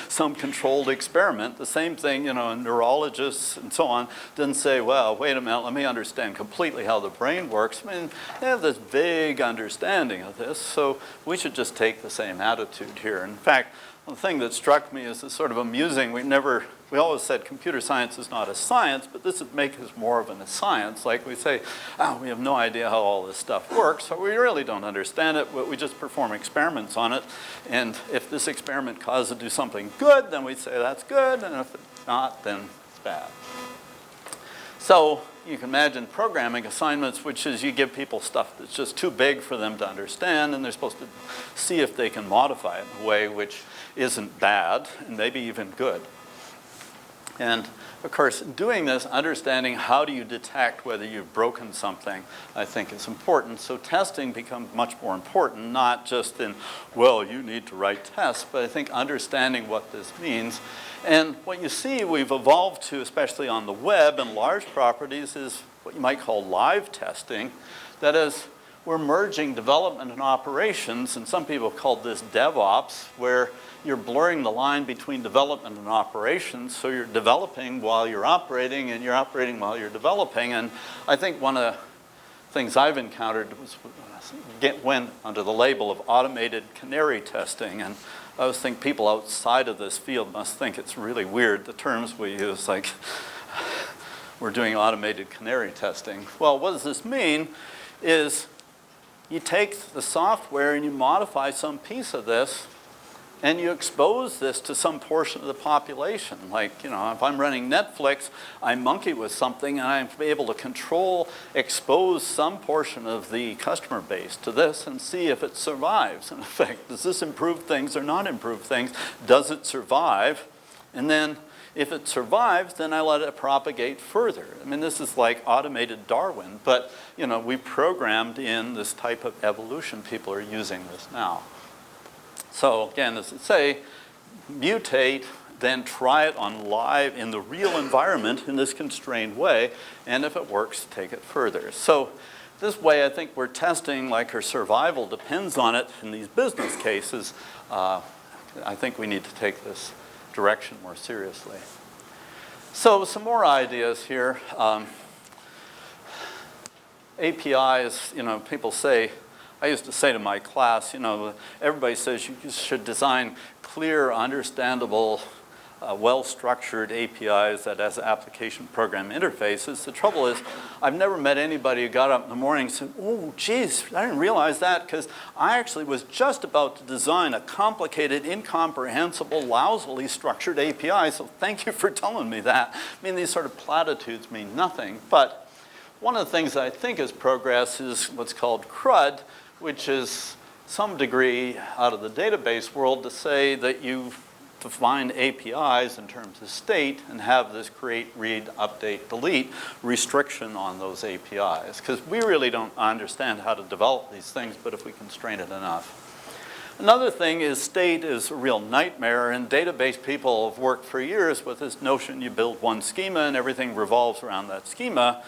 Speaker 2: some controlled experiment. The same thing, neurologists and so on didn't say, well, wait a minute, let me understand completely how the brain works. I mean, they have this vague understanding of this, so we should just take the same attitude here. In fact, the thing that struck me is sort of amusing. We always said computer science is not a science, but this would make us more of a science. Like we say, we have no idea how all this stuff works, so we really don't understand it, but we just perform experiments on it. And if this experiment causes it to do something good, then we say that's good, and if it's not, then it's bad. So you can imagine programming assignments, which is you give people stuff that's just too big for them to understand, and they're supposed to see if they can modify it in a way which isn't bad, and maybe even good. And of course, doing this, understanding how do you detect whether you've broken something, I think is important. So testing becomes much more important, not just in, well, you need to write tests, but I think understanding what this means. And what you see we've evolved to, especially on the web and large properties, is what you might call live testing. That is, we're merging development and operations, and some people call this DevOps, where you're blurring the line between development and operations, so you're developing while you're operating, and you're operating while you're developing. And I think one of things I've encountered went under the label of automated canary testing. And I always think people outside of this field must think it's really weird, the terms we use, like we're doing automated canary testing. Well, what does this mean is you take the software and you modify some piece of this and you expose this to some portion of the population. Like, you know, if I'm running Netflix, I monkey with something and I'm able to expose some portion of the customer base to this and see if it survives. In effect, does this improve things or not improve things? Does it survive? And then if it survives, then I let it propagate further. I mean, this is like automated Darwin, but, you know, we programmed in this type of evolution. People are using this now. So again, as I say, mutate, then try it on live in the real environment in this constrained way, and if it works, take it further. So this way, I think we're testing like our survival depends on it in these business cases. I think we need to take this direction more seriously. So some more ideas here. APIs, you know, people say, I used to say to my class, you know, everybody says you should design clear, understandable, well-structured APIs that has application program interfaces. The trouble is, I've never met anybody who got up in the morning and said, oh, geez, I didn't realize that because I actually was just about to design a complicated, incomprehensible, lousily structured API, so thank you for telling me that. I mean, these sort of platitudes mean nothing, but one of the things that I think is progress is what's called CRUD, which is some degree out of the database world to say that you define APIs in terms of state and have this create, read, update, delete restriction on those APIs. Because we really don't understand how to develop these things, but if we constrain it enough. Another thing is state is a real nightmare, and database people have worked for years with this notion you build one schema and everything revolves around that schema.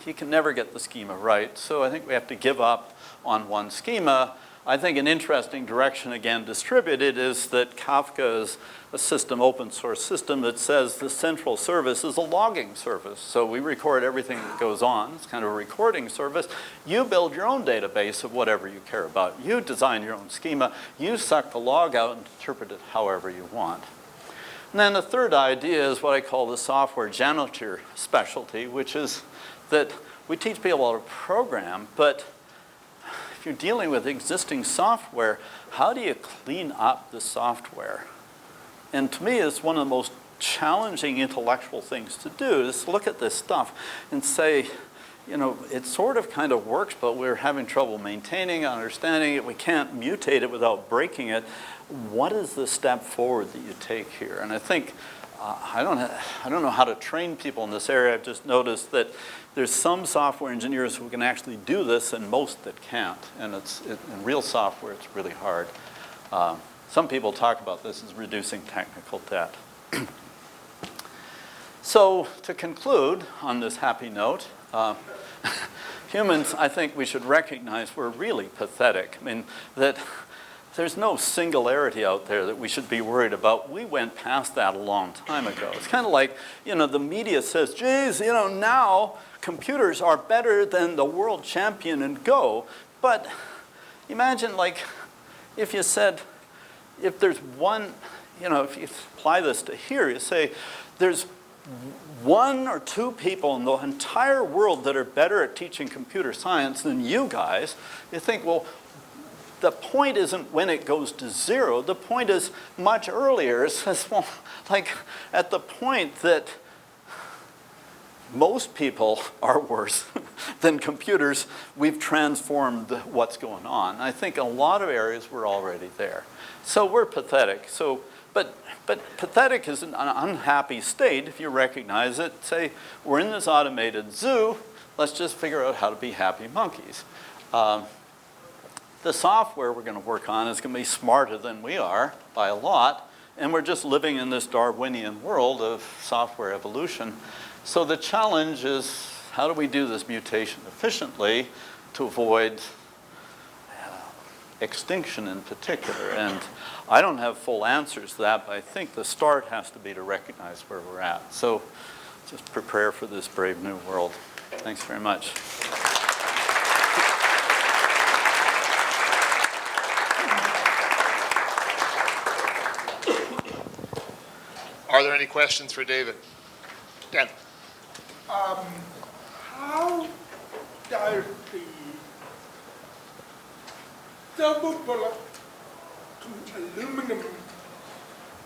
Speaker 2: You can never get the schema right, so I think we have to give up on one schema. I think an interesting direction, again, distributed, is that Kafka is a system, open source system, that says the central service is a logging service. So we record everything that goes on. It's kind of a recording service. You build your own database of whatever you care about. You design your own schema. You suck the log out and interpret it however you want. And then the third idea is what I call the software janitor specialty, which is that we teach people how to program, but if you're dealing with existing software, how do you clean up the software? And to me, it's one of the most challenging intellectual things to do, is look at this stuff and say, you know, it sort of kind of works, but we're having trouble maintaining it, understanding it. We can't mutate it without breaking it. What is the step forward that you take here? And I think, I don't know how to train people in this area. I've just noticed that there's some software engineers who can actually do this and most that can't. And in real software, it's really hard. Some people talk about this as reducing technical debt. So to conclude on this happy note, humans, I think we should recognize we're really pathetic. I mean, that there's no singularity out there that we should be worried about. We went past that a long time ago. It's kind of like, you know, the media says, geez, you know, now computers are better than the world champion in Go. But imagine, like, if you said, if there's one, you know, if you apply this to here, you say, there's one or two people in the entire world that are better at teaching computer science than you guys. You think, well, the point isn't when it goes to zero. The point is much earlier. It says, well, like at the point that most people are worse than computers, we've transformed what's going on. I think in a lot of areas we're already there. So we're pathetic. So, but pathetic is an unhappy state if you recognize it. Say, we're in this automated zoo. Let's just figure out how to be happy monkeys. The software we're going to work on is going to be smarter than we are by a lot, and we're just living in this Darwinian world of software evolution. So the challenge is, how do we do this mutation efficiently to avoid extinction in particular? And I don't have full answers to that, but I think the start has to be to recognize where we're at. So just prepare for this brave new world. Thanks very much.
Speaker 1: Are there any questions for David? Dan?
Speaker 3: How does the silver bullet to aluminum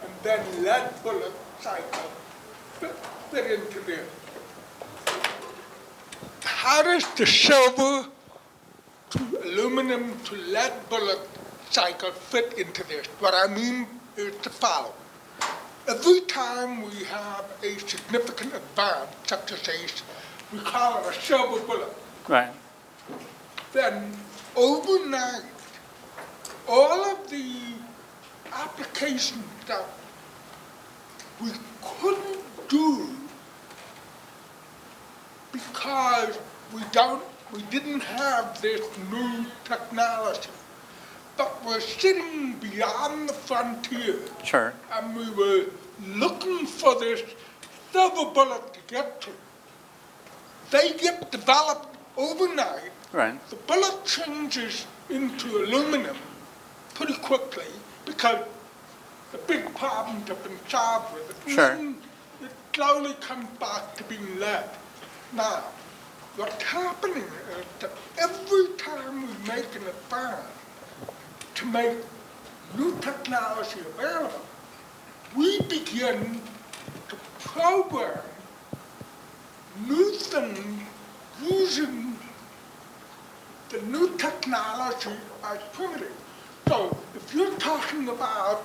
Speaker 3: and then lead bullet cycle fit into this? How does the silver to aluminum to lead bullet cycle fit into this? What I mean is the following. Every time we have a significant event, such as we call it a silver bullet,
Speaker 2: Right.
Speaker 3: then overnight, all of the applications that we couldn't do because we didn't have this new technology, but we're sitting beyond the frontier.
Speaker 2: Sure.
Speaker 3: And we were looking for this silver bullet to get to. They get developed overnight.
Speaker 2: Right.
Speaker 3: The bullet changes into aluminum pretty quickly because the big problems have been solved with it.
Speaker 2: Sure.
Speaker 3: And then it slowly comes back to being lead. Now, what's happening is that every time we make an advance to make new technology available, we begin to program new things using the new technology as primitive. So if you're talking about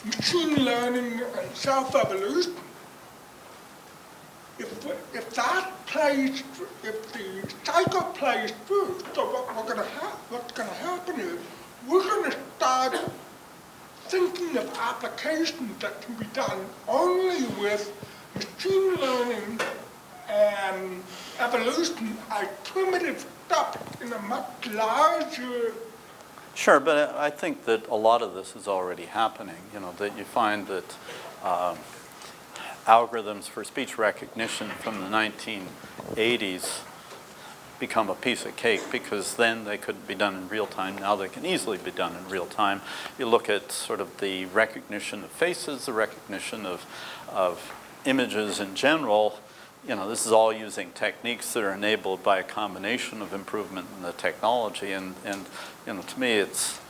Speaker 3: machine learning and self-evolution, if that plays, if the cycle plays through, so what's going to happen is we're going to start thinking of applications that can be done only with machine learning and evolution as primitive stuff in a much larger.
Speaker 2: Sure, but I think that a lot of this is already happening. You know, that you find that algorithms for speech recognition from the 1980s become a piece of cake because then they couldn't be done in real time. Now they can easily be done in real time. You look at sort of the recognition of faces, the recognition of images in general. You know, this is all using techniques that are enabled by a combination of improvement in the technology. And you know, to me, it's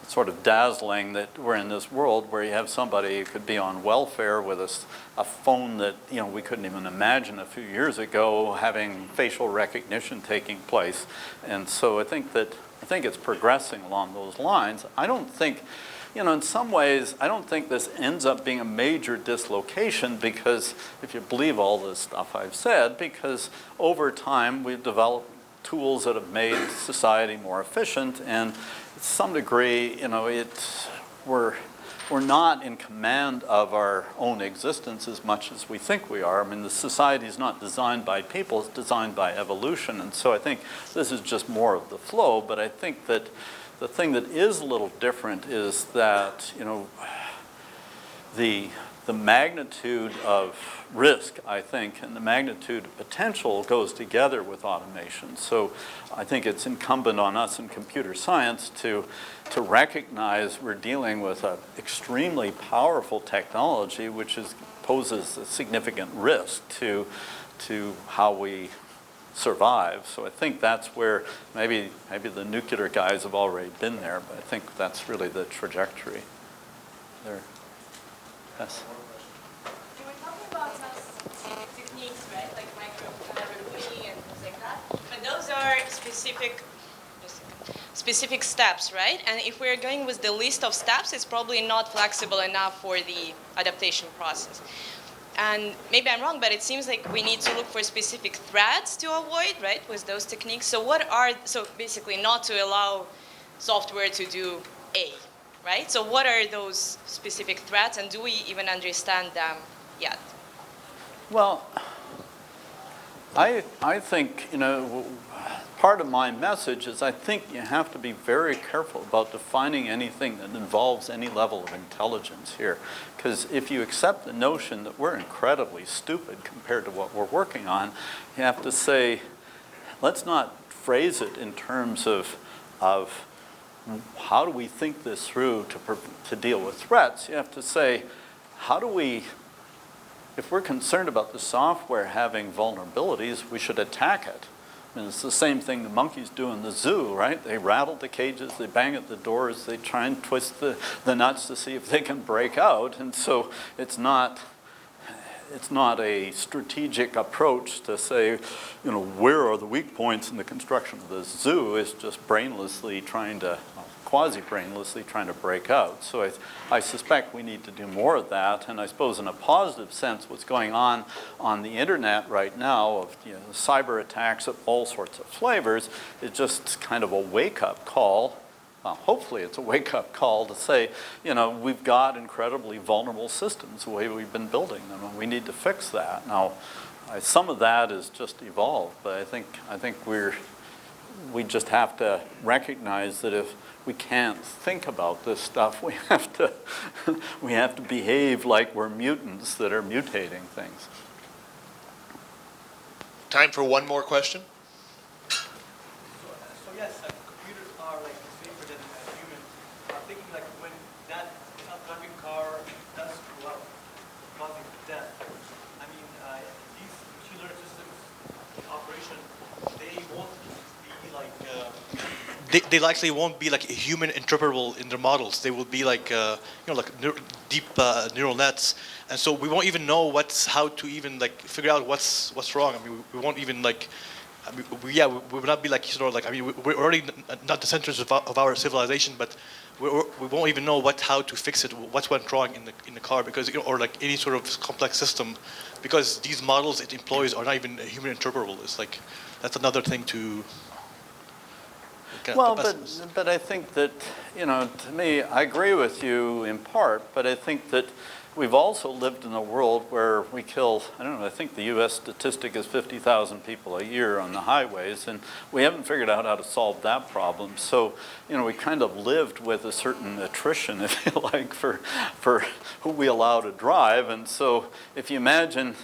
Speaker 2: sort of dazzling that we're in this world where you have somebody who could be on welfare with a phone that, you know, we couldn't even imagine a few years ago having facial recognition taking place. And so I think it's progressing along those lines. I don't think, you know, in some ways, I don't think this ends up being a major dislocation because, if you believe all this stuff I've said, because over time we've developed tools that have made society more efficient, and to some degree, you know, we're not in command of our own existence as much as we think we are. I mean, the society is not designed by people, it's designed by evolution, and so I think this is just more of the flow, but I think that the thing that is a little different is that, you know, the magnitude of risk, I think, and the magnitude of potential goes together with automation. So I think it's incumbent on us in computer science to recognize we're dealing with an extremely powerful technology which poses a significant risk to how we survive. So I think that's where maybe the nuclear guys have already been there, but I think that's really the trajectory there. Yes.
Speaker 4: You were talking about some techniques, right? Like microneedling and things like that. But those are specific steps, right? And if we're going with the list of steps, it's probably not flexible enough for the adaptation process. And maybe I'm wrong, but it seems like we need to look for specific threats to avoid, right, with those techniques. So so basically not to allow software to do A, right? So what are those specific threats, and do we even understand them yet?
Speaker 2: Well, I think, you know, part of my message is I think you have to be very careful about defining anything that involves any level of intelligence here. Because if you accept the notion that we're incredibly stupid compared to what we're working on, you have to say, let's not phrase it in terms of how do we think this through to deal with threats? You have to say, how do we, if we're concerned about the software having vulnerabilities, we should attack it. I mean, it's the same thing the monkeys do in the zoo, right? They rattle the cages, they bang at the doors, they try and twist the nuts to see if they can break out. And so it's not a strategic approach to say, where are the weak points in the construction of the zoo. It's just quasi-brainlessly trying to break out. So I suspect we need to do more of that. And I suppose in a positive sense, what's going on the internet right now of cyber attacks of all sorts of flavors is just kind of a wake-up call. Well, hopefully it's a wake-up call to say, we've got incredibly vulnerable systems the way we've been building them, and we need to fix that. Now, some of that is just evolved, but I think we just have to recognize that if we can't think about this stuff, we have to behave like we're mutants that are mutating things.
Speaker 1: Time for one more question.
Speaker 5: So yes, computers are like safer than humans. I'm thinking like when that self-driving car does screw up, causing death. I mean, these machine learning systems in operation, they won't be like. They likely won't be like human interpretable in their models. They will be like deep neural nets, and so we won't even know how to even like figure out what's wrong. I mean, we won't even like. I mean, we will not be like I mean, we're already not the centers of our civilization, but we won't even know how to fix it, what went wrong in the car, because or like any sort of complex system, because these models it employs are not even human interpretable. It's like that's another thing to.
Speaker 2: Well, but I think that, to me, I agree with you in part, but I think that we've also lived in a world where we kill, I think the U.S. statistic is 50,000 people a year on the highways, and we haven't figured out how to solve that problem. So, we kind of lived with a certain attrition, if you like, for who we allow to drive. And so if you imagine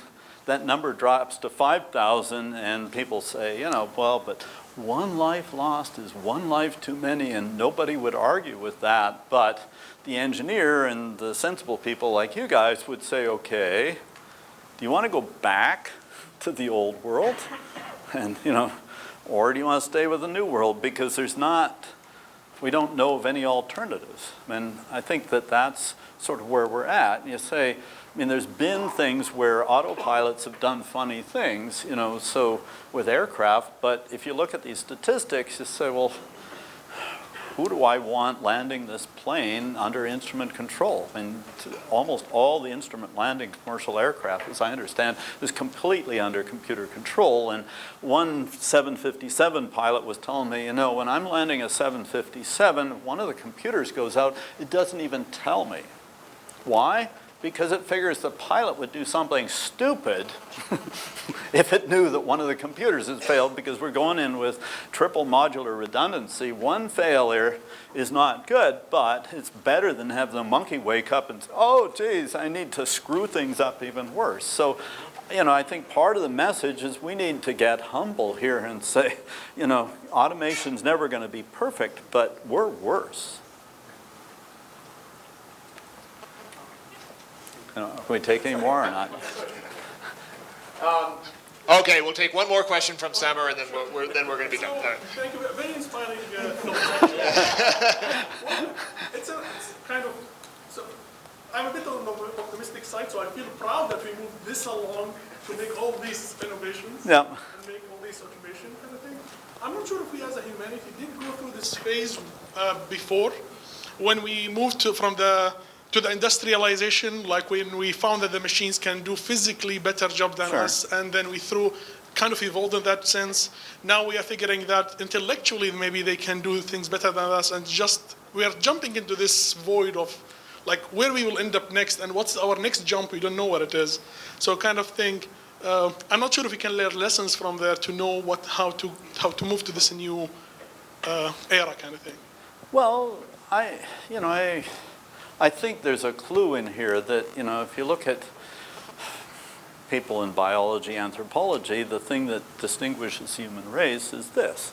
Speaker 2: that number drops to 5,000 and people say, well, but one life lost is one life too many, and nobody would argue with that. But the engineer and the sensible people like you guys would say, okay, do you want to go back to the old world? And, or do you want to stay with the new world? Because we don't know of any alternatives. And I think that that's sort of where we're at. You say, there's been things where autopilots have done funny things, so with aircraft, but if you look at these statistics, you say, well, who do I want landing this plane under instrument control? And almost all the instrument landing commercial aircraft, as I understand, is completely under computer control. And one 757 pilot was telling me, when I'm landing a 757, one of the computers goes out, it doesn't even tell me. Why? Because it figures the pilot would do something stupid if it knew that one of the computers has failed, because we're going in with triple modular redundancy. One failure is not good, but it's better than have the monkey wake up and say, oh, geez, I need to screw things up even worse. So, I think part of the message is we need to get humble here and say, automation's never going to be perfect, but we're worse. Can we take any more or not?
Speaker 1: Okay, we'll take one more question from Samer, and then we're going to be done.
Speaker 6: Thank you. Very inspiring. It's kind of. So I'm a bit on the optimistic side, so I feel proud that we moved this along to make all these innovations and make all this automation kind of thing. I'm not sure if we as a humanity did go through this phase before, when we moved to the industrialization, like when we found that the machines can do physically better job than us, and then we kind of evolved in that sense. Now we are figuring that intellectually maybe they can do things better than us, and we are jumping into this void of like where we will end up next and what's our next jump, we don't know what it is. So kind of thing, I'm not sure if we can learn lessons from there to know how to move to this new era kind of thing.
Speaker 2: Well, I think there's a clue in here that, if you look at people in biology, anthropology, the thing that distinguishes the human race is this.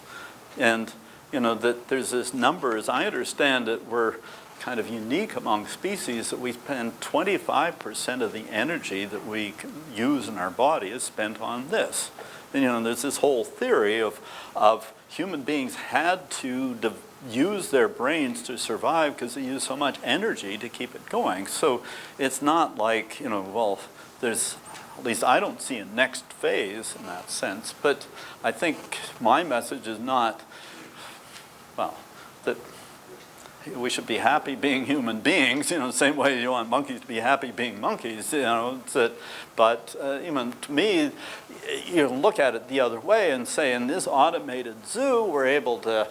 Speaker 2: And, that there's this number, as I understand it, we're kind of unique among species that we spend 25% of the energy that we use in our body is spent on this. And there's this whole theory of human beings had to use their brains to survive because they use so much energy to keep it going. So it's not like, well, there's, at least I don't see a next phase in that sense. But I think my message is not, well, that we should be happy being human beings, the same way you want monkeys to be happy being monkeys, but even to me, you look at it the other way and say, in this automated zoo, we're able to,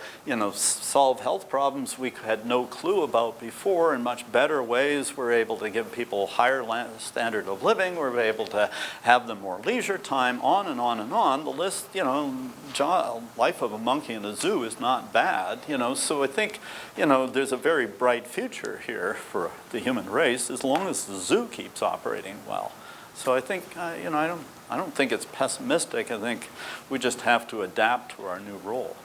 Speaker 2: solve health problems we had no clue about before in much better ways. We're able to give people higher standard of living. We're able to have them more leisure time, on and on and on. The list, life of a monkey in a zoo is not bad, So I think, there's a very bright future here for the human race as long as the zoo keeps operating well. So I think, I don't think it's pessimistic. I think we just have to adapt to our new role.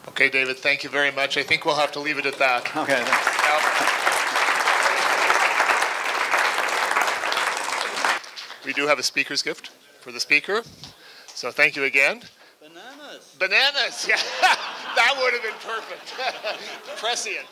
Speaker 1: Okay, David, thank you very much. I think we'll have to leave it at that.
Speaker 2: Okay.
Speaker 1: We do have a speaker's gift for the speaker. So thank you again.
Speaker 2: Bananas.
Speaker 1: Bananas, yeah. That would have been perfect. Prescient.